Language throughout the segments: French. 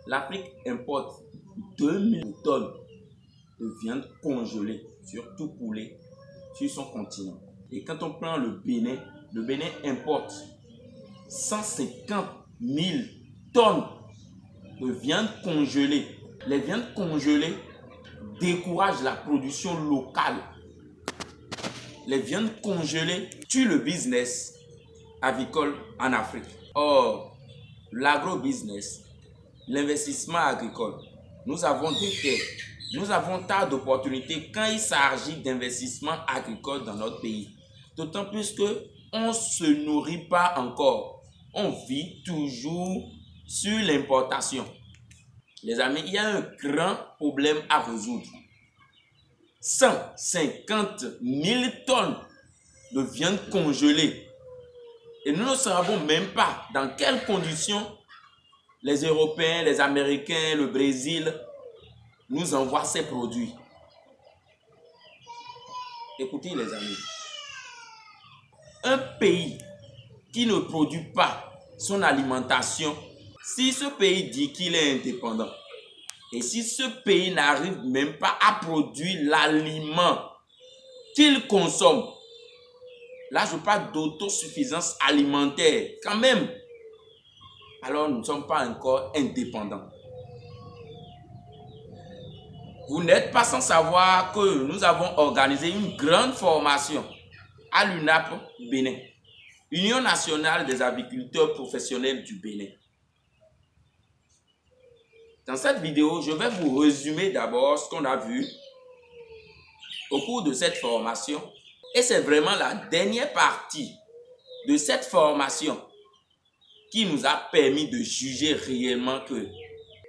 L'Afrique importe 2000 tonnes de viande congelée, surtout poulet, sur son continent. Et quand on prend le Bénin importe 150 000 tonnes de viande congelée. Les viandes congelées découragent la production locale. Les viandes congelées tuent le business avicole en Afrique. Or, l'agro-business, l'investissement agricole, nous avons des terres, nous avons tas d'opportunités quand il s'agit d'investissement agricole dans notre pays. D'autant plus qu'on ne se nourrit pas encore. On vit toujours sur l'importation. Les amis, il y a un grand problème à résoudre. 150 000 tonnes de viande congelée. Et nous ne savons même pas dans quelles conditions les Européens, les Américains, le Brésil nous envoient ces produits. Écoutez les amis, un pays qui ne produit pas son alimentation, si ce pays dit qu'il est indépendant, et si ce pays n'arrive même pas à produire l'aliment qu'il consomme, là je parle d'autosuffisance alimentaire quand même, alors nous ne sommes pas encore indépendants. Vous n'êtes pas sans savoir que nous avons organisé une grande formation à l'UNAP Bénin, Union nationale des agriculteurs professionnels du Bénin. Dans cette vidéo, je vais vous résumer d'abord ce qu'on a vu au cours de cette formation. Et c'est vraiment la dernière partie de cette formation qui nous a permis de juger réellement qu'il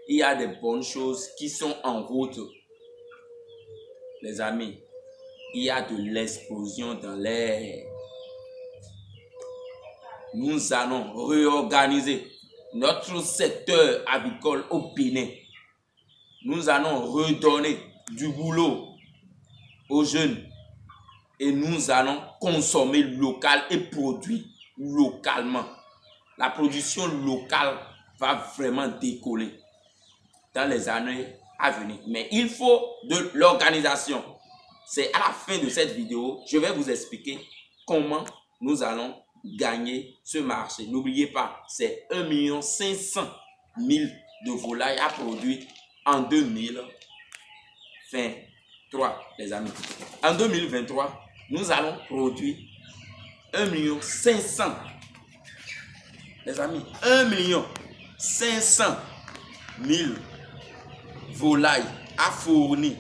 y a des bonnes choses qui sont en route. Les amis, il y a de l'explosion dans l'air. Nous allons réorganiser notre secteur avicole au Bénin. Nous allons redonner du boulot aux jeunes et nous allons consommer local et produire localement. La production locale va vraiment décoller dans les années à venir. Mais il faut de l'organisation. C'est à la fin de cette vidéo, je vais vous expliquer comment nous allons gagner ce marché. N'oubliez pas, c'est 1 500 000 de volailles à produire en 2023, les amis. En 2023, nous allons produire 1 500 000. Les amis, 1 500 000 volailles à fournir.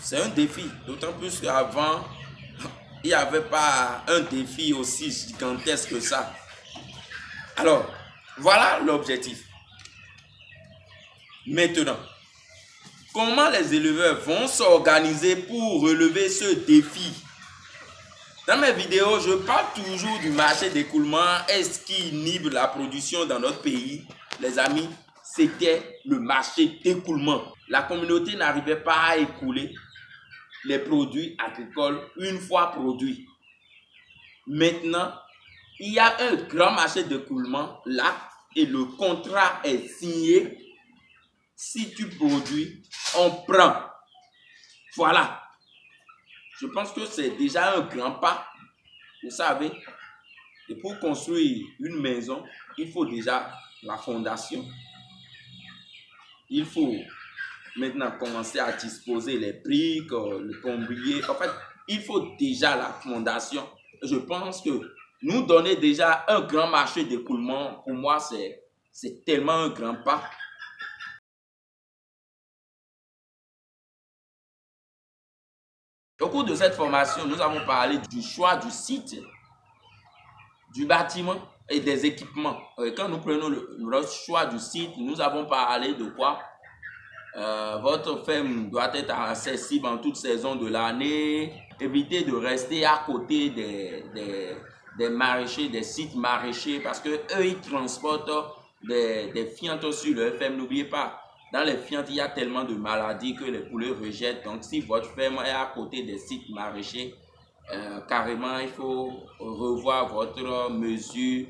C'est un défi, d'autant plus qu'avant, il n'y avait pas un défi aussi gigantesque que ça. Alors, voilà l'objectif. Maintenant, comment les éleveurs vont s'organiser pour relever ce défi? Dans mes vidéos, je parle toujours du marché d'écoulement. Est-ce qui inhibe la production dans notre pays? Les amis, c'était le marché d'écoulement. La communauté n'arrivait pas à écouler les produits agricoles une fois produits. Maintenant, il y a un grand marché d'écoulement là et le contrat est signé. Si tu produis, on prend. Voilà. Je pense que c'est déjà un grand pas. Vous savez, et pour construire une maison, il faut déjà la fondation. Il faut maintenant commencer à disposer les briques, le plombier. En fait, il faut déjà la fondation. Je pense que nous donner déjà un grand marché d'écoulement, pour moi, c'est tellement un grand pas. Au cours de cette formation, nous avons parlé du choix du site, du bâtiment et des équipements. Quand nous prenons le choix du site, nous avons parlé de quoi? Votre ferme doit être accessible en toute saison de l'année. Évitez de rester à côté des maraîchers, des sites maraîchers, parce que eux ils transportent des fientes sur leur ferme. N'oubliez pas, dans les fientes, il y a tellement de maladies que les poulets rejettent. Donc, si votre ferme est à côté des sites maraîchers, carrément, il faut revoir votre mesure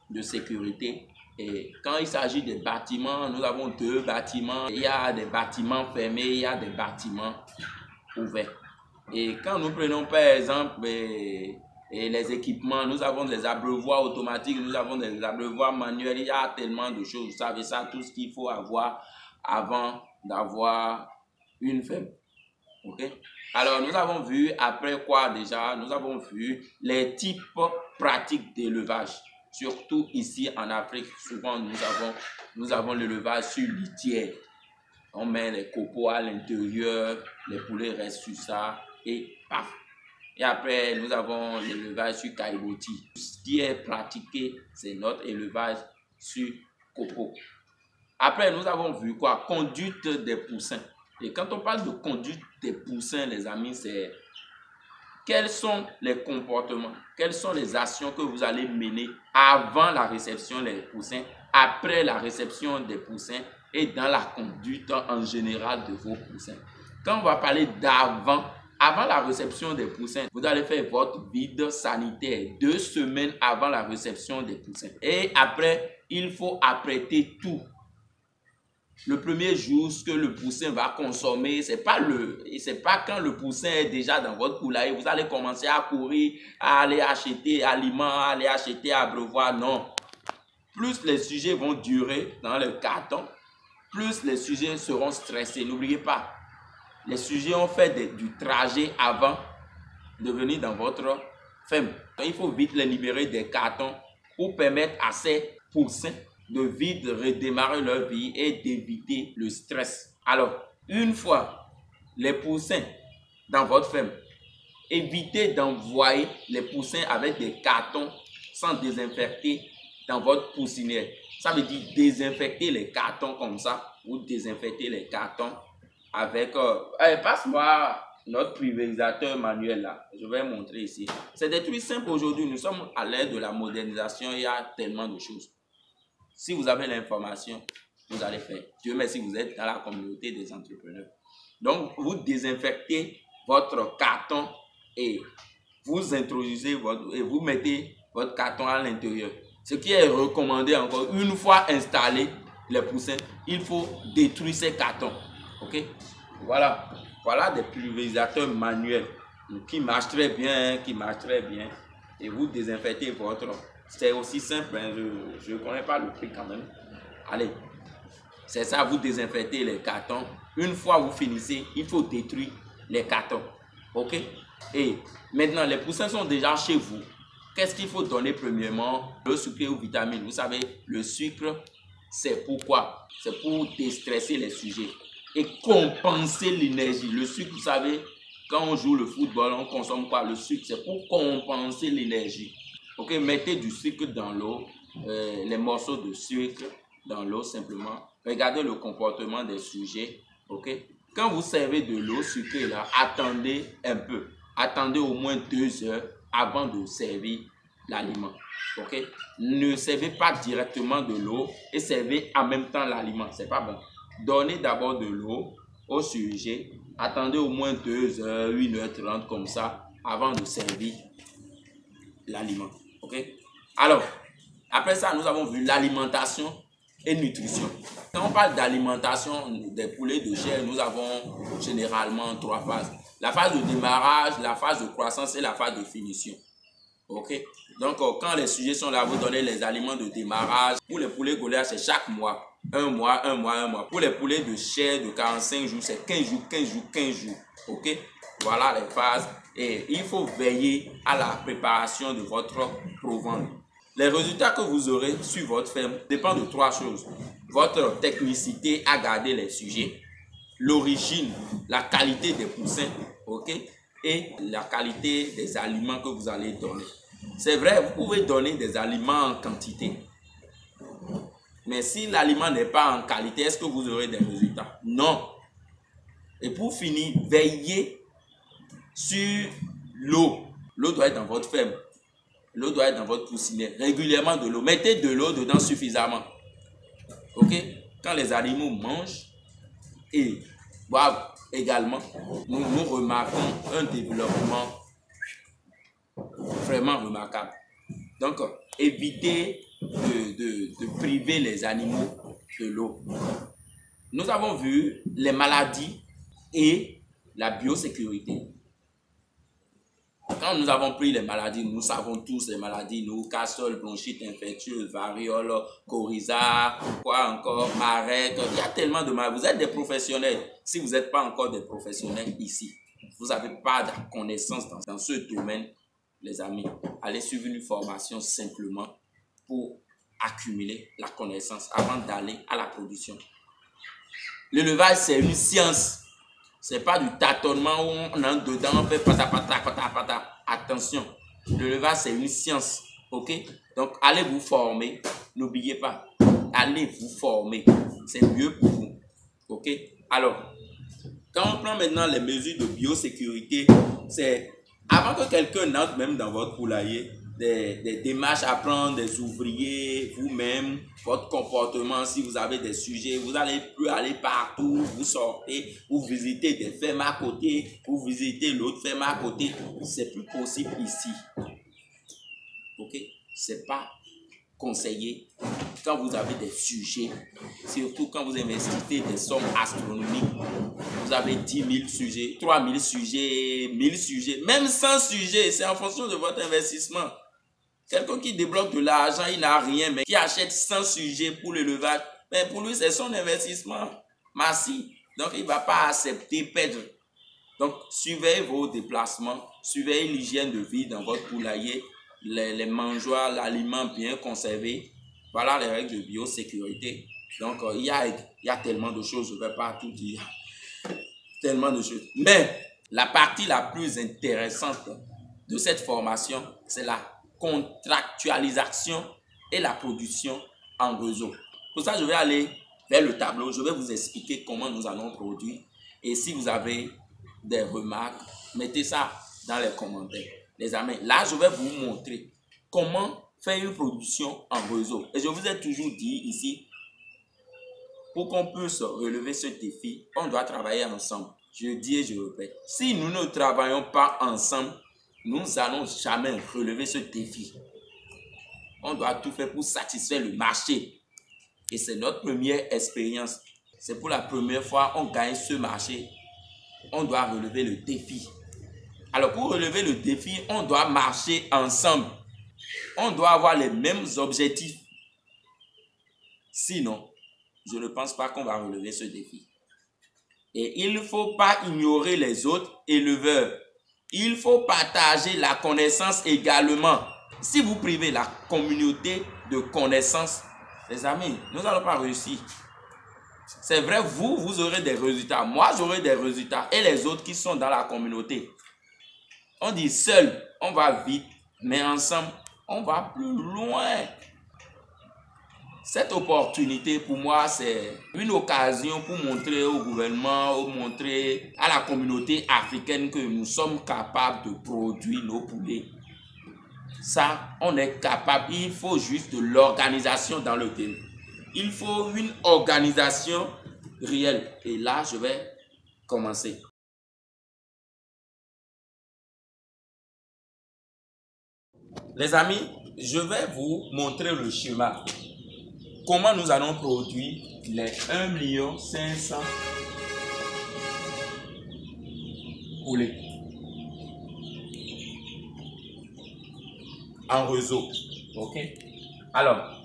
de sécurité Et quand il s'agit des bâtiments, nous avons 2 bâtiments. Il y a des bâtiments fermés, il y a des bâtiments ouverts. Et quand nous prenons par exemple les équipements, nous avons des abreuvoirs automatiques, nous avons des abreuvoirs manuels, il y a tellement de choses. Vous savez ça, tout ce qu'il faut avoir avant d'avoir une ferme. Ok? Alors, nous avons vu, après quoi déjà, nous avons vu les types pratiques d'élevage. Surtout ici en Afrique, souvent nous avons l'élevage sur litière. On met les copeaux à l'intérieur, les poulets restent sur ça et paf. Et après, nous avons l'élevage sur caillebotis. Ce qui est pratiqué, c'est notre élevage sur copeaux. Après, nous avons vu quoi? Conduite des poussins. Et quand on parle de conduite des poussins, les amis, c'est quels sont les comportements, quelles sont les actions que vous allez mener avant la réception des poussins, après la réception des poussins et dans la conduite en général de vos poussins. Quand on va parler d'avant, avant la réception des poussins, vous allez faire votre vide sanitaire 2 semaines avant la réception des poussins. Et après, il faut apprêter tout. Le premier jour, ce que le poussin va consommer, c'est pas quand le poussin est déjà dans votre poulailler, vous allez commencer à courir, à aller acheter aliments, à aller acheter abreuvoir. Non. Plus les sujets vont durer dans le carton, plus les sujets seront stressés. N'oubliez pas, les sujets ont fait du trajet avant de venir dans votre ferme. Il faut vite les libérer des cartons pour permettre à ces poussins de vite redémarrer leur vie et d'éviter le stress. Alors, une fois les poussins dans votre ferme, évitez d'envoyer les poussins avec des cartons sans désinfecter dans votre poussinière. Ça veut dire désinfecter les cartons comme ça ou désinfecter les cartons avec... passe-moi notre pulvérisateur manuel là. Je vais montrer ici. C'est des trucs simples aujourd'hui. Nous sommes à l'ère de la modernisation. Il y a tellement de choses. Si vous avez l'information, vous allez faire. Dieu merci, vous êtes dans la communauté des entrepreneurs. Donc, vous désinfectez votre carton et vous introduisez et vous mettez votre carton à l'intérieur. Ce qui est recommandé encore, une fois installé les poussins, il faut détruire ces cartons. Ok? Voilà. Voilà des pulvérisateurs manuels qui marchent très bien, Et vous désinfectez votre... C'est aussi simple, hein? Je ne connais pas le prix quand même. Allez, c'est ça, vous désinfectez les cartons. Une fois vous finissez, il faut détruire les cartons. Ok? Et maintenant, les poussins sont déjà chez vous. Qu'est-ce qu'il faut donner premièrement? Le sucre ou vitamines. Vous savez, le sucre, c'est pourquoi? C'est pour déstresser les sujets et compenser l'énergie. Le sucre, vous savez, quand on joue le football, on consomme quoi? Le sucre, c'est pour compenser l'énergie. Ok, mettez du sucre dans l'eau, les morceaux de sucre dans l'eau simplement. Regardez le comportement des sujets. Ok, quand vous servez de l'eau sucrée là, attendez un peu. Attendez au moins 2 heures avant de servir l'aliment. Ok, ne servez pas directement de l'eau et servez en même temps l'aliment. C'est pas bon. Donnez d'abord de l'eau au sujet. Attendez au moins 2 heures, 1h30 comme ça avant de servir l'aliment. Ok? Alors, après ça, nous avons vu l'alimentation et nutrition. Quand on parle d'alimentation des poulets de chair, nous avons généralement 3 phases. La phase de démarrage, la phase de croissance et la phase de finition. Ok? Donc, quand les sujets sont là, vous donnez les aliments de démarrage. Pour les poulets gaulois, c'est chaque mois. Un mois. Pour les poulets de chair de 45 jours, c'est 15 jours. Ok? Voilà les phases. Et il faut veiller à la préparation de votre provende. Les résultats que vous aurez sur votre ferme dépendent de 3 choses. Votre technicité à garder les sujets, l'origine, la qualité des poussins, ok, et la qualité des aliments que vous allez donner. C'est vrai, vous pouvez donner des aliments en quantité. Mais si l'aliment n'est pas en qualité, est-ce que vous aurez des résultats? Non. Et pour finir, veillez sur l'eau. L'eau doit être dans votre ferme. L'eau doit être dans votre poussinière. Régulièrement de l'eau. Mettez de l'eau dedans suffisamment. Ok? Quand les animaux mangent et boivent également, nous remarquons un développement vraiment remarquable. Donc, évitez de priver les animaux de l'eau. Nous avons vu les maladies et la biosécurité. Quand nous avons pris les maladies, nous savons tous les maladies, nous, cassole, bronchite infectieuse, variole, coryza, quoi encore, marette, il y a tellement de maladies. Vous êtes des professionnels. Si vous n'êtes pas encore des professionnels ici, vous n'avez pas de connaissances dans ce domaine, les amis, allez suivre une formation simplement pour accumuler la connaissance avant d'aller à la production. L'élevage, c'est une science. Ce n'est pas du tâtonnement où on entre dedans, on fait pata pata pata pata. Attention, l'élevage, c'est une science. Ok? Donc, allez vous former. N'oubliez pas, allez vous former. C'est mieux pour vous. Ok? Alors, quand on prend maintenant les mesures de biosécurité, c'est avant que quelqu'un entre même dans votre poulailler, des démarches à prendre, des ouvriers, vous-même, votre comportement, si vous avez des sujets, vous allez plus aller partout, vous sortez, vous visitez des fermes à côté, vous visitez l'autre ferme à côté. C'est plus possible ici. Ok? C'est pas conseillé quand vous avez des sujets, surtout quand vous investissez des sommes astronomiques. Vous avez 10 000 sujets, 3 000 sujets, 1000 sujets, même 100 sujets, c'est en fonction de votre investissement. Quelqu'un qui débloque de l'argent, il n'a rien, mais qui achète 100 sujets pour l'élevage, mais pour lui, c'est son investissement massif. Donc, il ne va pas accepter perdre. Donc, surveillez vos déplacements, surveillez l'hygiène de vie dans votre poulailler, les mangeoires, l'aliment bien conservé. Voilà les règles de biosécurité. Donc, il y a tellement de choses, je ne vais pas tout dire. Tellement de choses. Mais la partie la plus intéressante de cette formation, c'est la contractualisation et la production en réseau. Pour ça, je vais aller vers le tableau. Je vais vous expliquer comment nous allons produire. Et si vous avez des remarques, mettez ça dans les commentaires. Les amis, là, je vais vous montrer comment faire une production en réseau. Et je vous ai toujours dit ici, pour qu'on puisse relever ce défi, on doit travailler ensemble. Je dis et je répète, si nous ne travaillons pas ensemble, nous n'allons jamais relever ce défi. On doit tout faire pour satisfaire le marché. Et c'est notre première expérience. C'est pour la première fois qu'on gagne ce marché. On doit relever le défi. Alors pour relever le défi, on doit marcher ensemble. On doit avoir les mêmes objectifs. Sinon, je ne pense pas qu'on va relever ce défi. Et il ne faut pas ignorer les autres éleveurs. Il faut partager la connaissance également. Si vous privez la communauté de connaissances, les amis, nous n'allons pas réussir. C'est vrai, vous aurez des résultats. Moi, j'aurai des résultats. Et les autres qui sont dans la communauté. On dit seul, on va vite. Mais ensemble, on va plus loin. Cette opportunité, pour moi, c'est une occasion pour montrer au gouvernement, montrer à la communauté africaine que nous sommes capables de produire nos poulets. Ça, on est capable. Il faut juste de l'organisation dans le thème. Il faut une organisation réelle. Et là, je vais commencer. Les amis, je vais vous montrer le schéma. Comment nous allons produire les 1 500 000 poulets en réseau. Ok? Alors,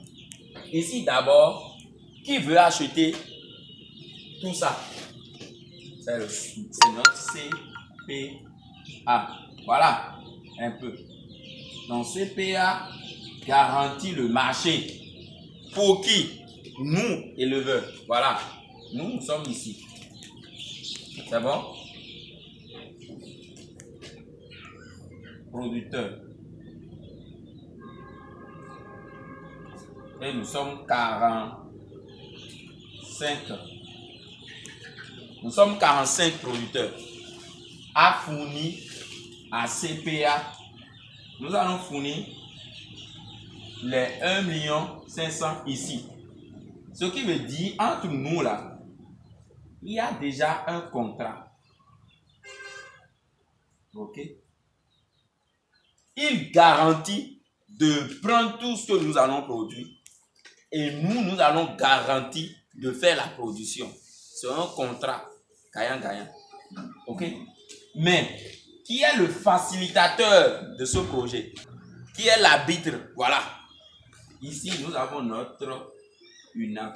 ici d'abord, qui veut acheter tout ça? C'est notre CPA. Voilà, un peu. Donc CPA garantit le marché. Pour qui? Nous, éleveurs. Voilà. Nous sommes ici. C'est bon? Producteurs. Et nous sommes 45. Nous sommes 45 producteurs. A fourni à CPA. Nous allons fournir les 1 500 000 ici. Ce qui veut dire, entre nous là, il y a déjà un contrat. Ok? Il garantit de prendre tout ce que nous allons produire et nous allons garantir de faire la production. C'est un contrat gagnant-gagnant. Ok? Mais qui est le facilitateur de ce projet? Qui est l'arbitre? Voilà. Ici, nous avons notre UNAP.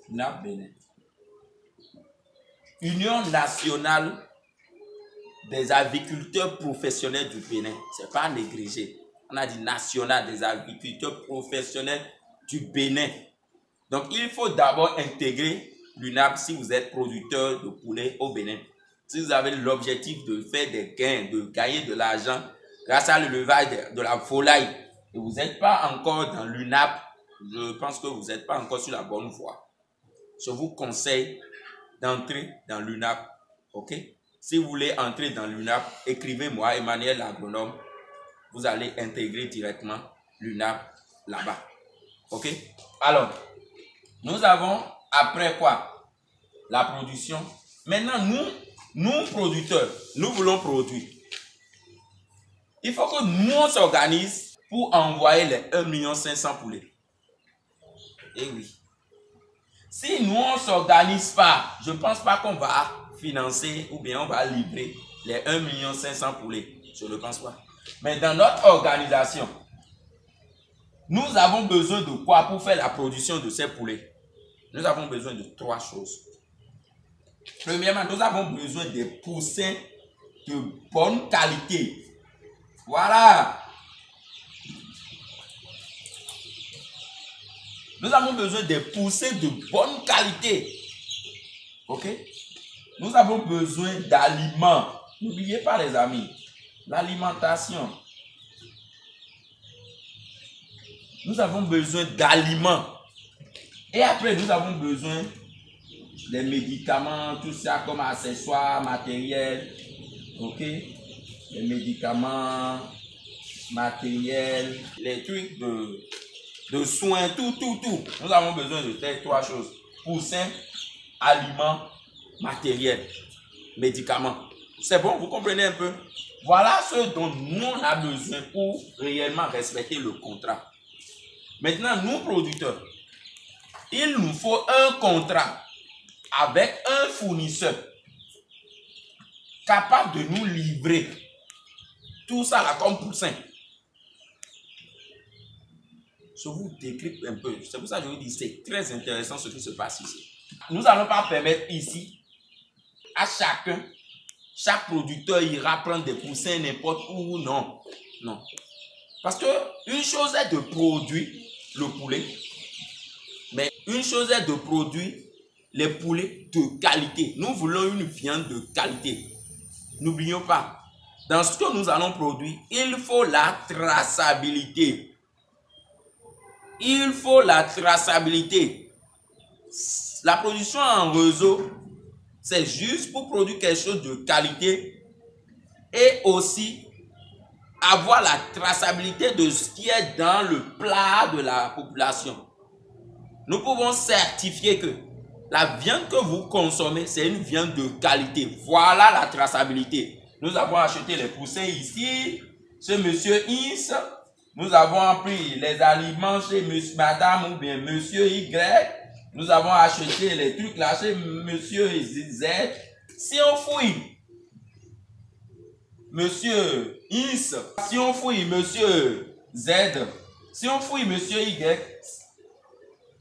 UNAP Bénin. Union nationale des agriculteurs professionnels du Bénin. Ce n'est pas négligé. On a dit national des agriculteurs professionnels du Bénin. Donc, il faut d'abord intégrer l'UNAP si vous êtes producteur de poulet au Bénin. Si vous avez l'objectif de faire des gains, de gagner de l'argent grâce à l'élevage de la volaille, et vous n'êtes pas encore dans l'UNAP, je pense que vous n'êtes pas encore sur la bonne voie. Je vous conseille d'entrer dans l'UNAP. Ok? Si vous voulez entrer dans l'UNAP, écrivez-moi Emmanuel l'agronome. Vous allez intégrer directement l'UNAP là-bas. Ok? Alors, nous avons après quoi? La production. Maintenant, nous producteurs, nous voulons produire. Il faut que nous on s'organise pour envoyer les 1 500 000 poulets. Et oui. Si nous on ne s'organise pas, je ne pense pas qu'on va financer ou bien on va livrer les 1 500 000 poulets. Je ne pense pas. Mais dans notre organisation, nous avons besoin de quoi pour faire la production de ces poulets? Nous avons besoin de 3 choses. Premièrement, nous avons besoin de poussins de bonne qualité. Voilà. Nous avons besoin de poussins de bonne qualité. Ok? Nous avons besoin d'aliments. N'oubliez pas les amis, l'alimentation. Nous avons besoin d'aliments. Et après, nous avons besoin des médicaments, tout ça comme accessoires, matériel. Ok? Les médicaments, matériel, les trucs de soins, tout. Nous avons besoin de ces 3 choses. Poussins, aliments, matériel, médicaments. C'est bon, vous comprenez un peu? Voilà ce dont nous on a besoin pour réellement respecter le contrat. Maintenant, nous producteurs, il nous faut un contrat avec un fournisseur capable de nous livrer tout ça là comme poussin. Je vous décrypte un peu. C'est pour ça que je vous dis c'est très intéressant ce qui se passe ici. Nous n'allons pas permettre ici à chaque producteur ira prendre des poussins n'importe où. Non. Non. Parce que une chose est de produire le poulet, mais une chose est de produire les poulets de qualité. Nous voulons une viande de qualité. N'oublions pas, dans ce que nous allons produire, il faut la traçabilité. Il faut la traçabilité. La production en réseau, c'est juste pour produire quelque chose de qualité et aussi avoir la traçabilité de ce qui est dans le plat de la population. Nous pouvons certifier que la viande que vous consommez, c'est une viande de qualité. Voilà la traçabilité. Nous avons acheté les poussins ici, chez monsieur Is. Nous avons pris les aliments chez monsieur, madame ou bien monsieur Y. Nous avons acheté les trucs là chez monsieur Z. Si on fouille monsieur Is, si on fouille monsieur Z, si on fouille monsieur Y,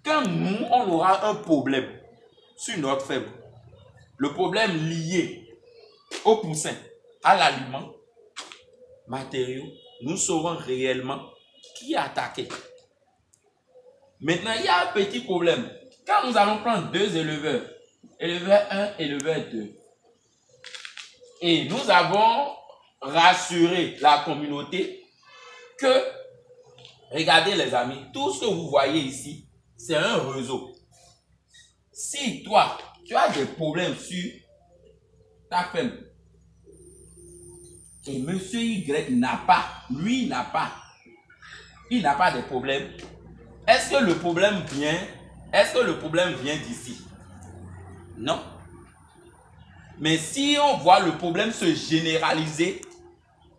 quand nous, on aura un problème sur notre faible, le problème lié au poussin, à l'aliment, matériaux, nous saurons réellement qui a attaqué. Maintenant, il y a un petit problème. Quand nous allons prendre 2 éleveurs, éleveur 1, éleveur 2, et nous avons rassuré la communauté que, regardez les amis, tout ce que vous voyez ici, c'est un réseau. Si toi, tu as des problèmes sur ta ferme, et monsieur Y n'a pas, lui n'a pas, il n'a pas de problème, est-ce que le problème vient d'ici? Non. Mais si on voit le problème se généraliser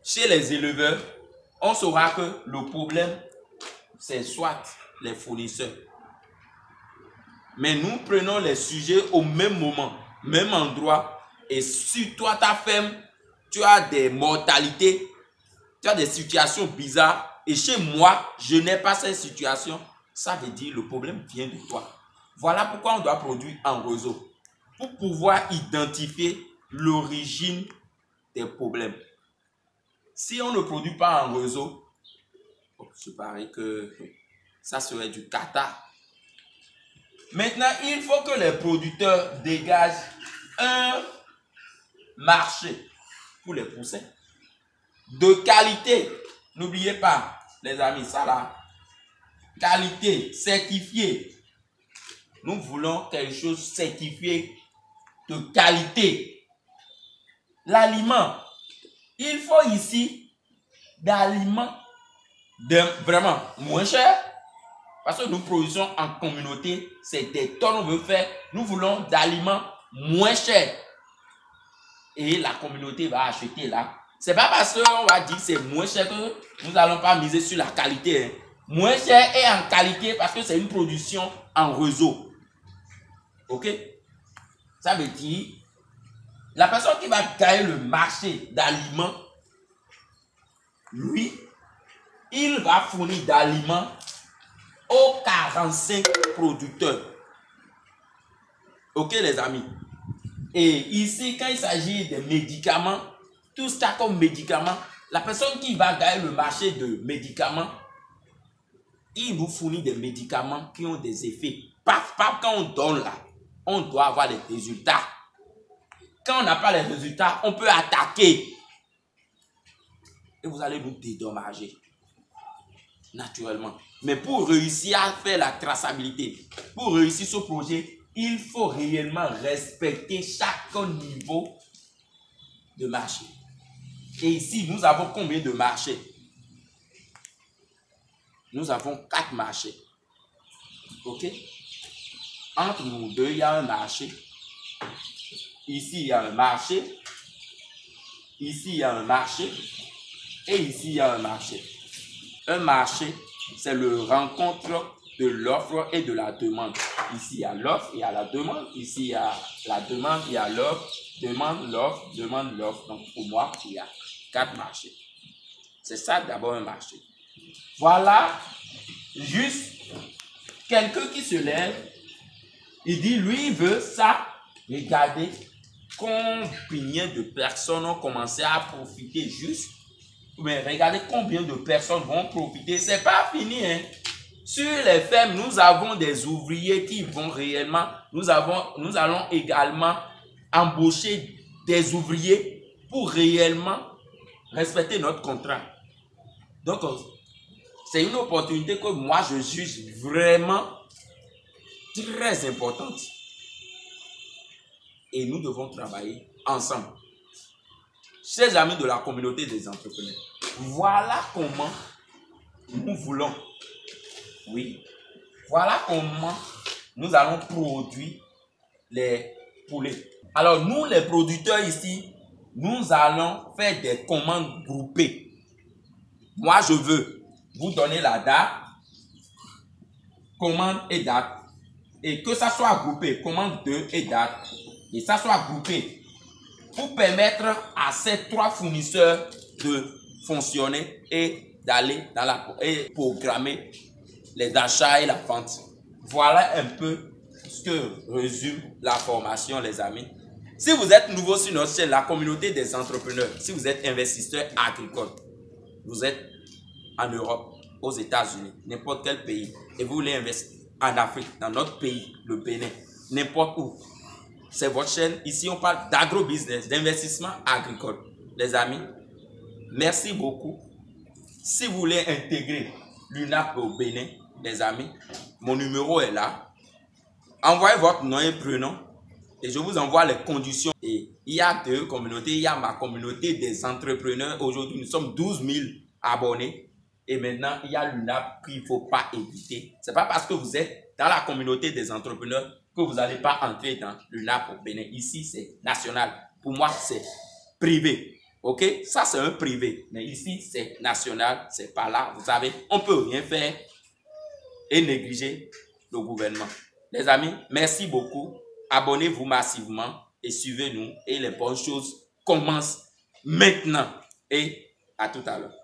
chez les éleveurs, on saura que le problème, c'est soit les fournisseurs. Mais nous prenons les sujets au même moment, même endroit. Et sur toi, ta ferme, tu as des mortalités, tu as des situations bizarres. Et chez moi, je n'ai pas cette situation. Ça veut dire que le problème vient de toi. Voilà pourquoi on doit produire en réseau. Pour pouvoir identifier l'origine des problèmes. Si on ne produit pas en réseau, je parie que ça serait du kata. Maintenant, il faut que les producteurs dégagent un marché pour les pousser de qualité. N'oubliez pas, les amis, ça là, qualité, certifié. Nous voulons quelque chose certifié de qualité. L'aliment, il faut ici d'aliments vraiment moins cher. Parce que nous produisons en communauté, c'est des tonnes on veut faire. Nous voulons d'aliments moins chers. Et la communauté va acheter là. C'est pas parce qu'on va dire que c'est moins cher que nous n'allons pas miser sur la qualité. Hein. Moins cher et en qualité parce que c'est une production en réseau. Ok? Ça veut dire, la personne qui va gagner le marché d'aliments, lui, il va fournir d'aliments aux 45 producteurs. Ok les amis? Et ici, quand il s'agit des médicaments, tout ça comme médicaments, la personne qui va gagner le marché de médicaments, il nous fournit des médicaments qui ont des effets. Paf, paf, quand on donne là, on doit avoir les résultats. Quand on n'a pas les résultats, on peut attaquer. Et vous allez nous dédommager. Naturellement. Mais pour réussir à faire la traçabilité, pour réussir ce projet, il faut réellement respecter chaque niveau de marché. Et ici, nous avons combien de marchés? Nous avons 4 marchés. Ok? Entre nous deux, il y a un marché. Ici, il y a un marché. Ici, il y a un marché. Et ici, il y a un marché. Un marché, c'est le rencontre de l'offre et de la demande. Ici, il y a l'offre, il y a la demande. Ici, il y a la demande, il y a l'offre. Demande, l'offre, demande, l'offre. Donc, pour moi, il y a 4 marchés. C'est ça d'abord un marché. Voilà, juste quelqu'un qui se lève, il dit, lui, il veut ça. Regardez combien de personnes ont commencé à profiter juste. Mais regardez combien de personnes vont profiter. C'est pas fini, hein. Sur les fermes, nous avons des ouvriers qui vont réellement, nous allons également embaucher des ouvriers pour réellement respecter notre contrat. Donc, c'est une opportunité que moi, je juge vraiment très importante. Et nous devons travailler ensemble. Chers amis de la communauté des entrepreneurs, voilà comment nous voulons, oui, voilà comment nous allons produire les poulets. Alors, nous, les producteurs ici, nous allons faire des commandes groupées. Moi, je veux vous donner la date, commande et date. Et que ça soit groupé, commande 2 et date. Et ça soit groupé pour permettre à ces 3 fournisseurs de fonctionner et d'aller dans la et programmer les achats et la vente. Voilà un peu ce que résume la formation, les amis. Si vous êtes nouveau sur notre chaîne, la communauté des entrepreneurs, si vous êtes investisseur agricole, vous êtes en Europe, aux États-Unis, n'importe quel pays, et vous voulez investir en Afrique, dans notre pays, le Bénin, n'importe où, c'est votre chaîne. Ici, on parle d'agro-business, d'investissement agricole. Les amis, merci beaucoup. Si vous voulez intégrer l'UNAP au Bénin, les amis, mon numéro est là. Envoyez votre nom et prénom et je vous envoie les conditions. Et il y a 2 communautés. Il y a ma communauté des entrepreneurs. Aujourd'hui, nous sommes 12 000 abonnés. Et maintenant, il y a l'UNAP qu'il ne faut pas éviter. Ce n'est pas parce que vous êtes dans la communauté des entrepreneurs que vous n'allez pas entrer dans l'UNAP au Bénin. Ici, c'est national. Pour moi, c'est privé. Ok? Ça, c'est un privé. Mais ici, c'est national. C'est pas là. Vous savez, on ne peut rien faire et négliger le gouvernement. Les amis, merci beaucoup. Abonnez-vous massivement et suivez-nous. Et les bonnes choses commencent maintenant. Et à tout à l'heure.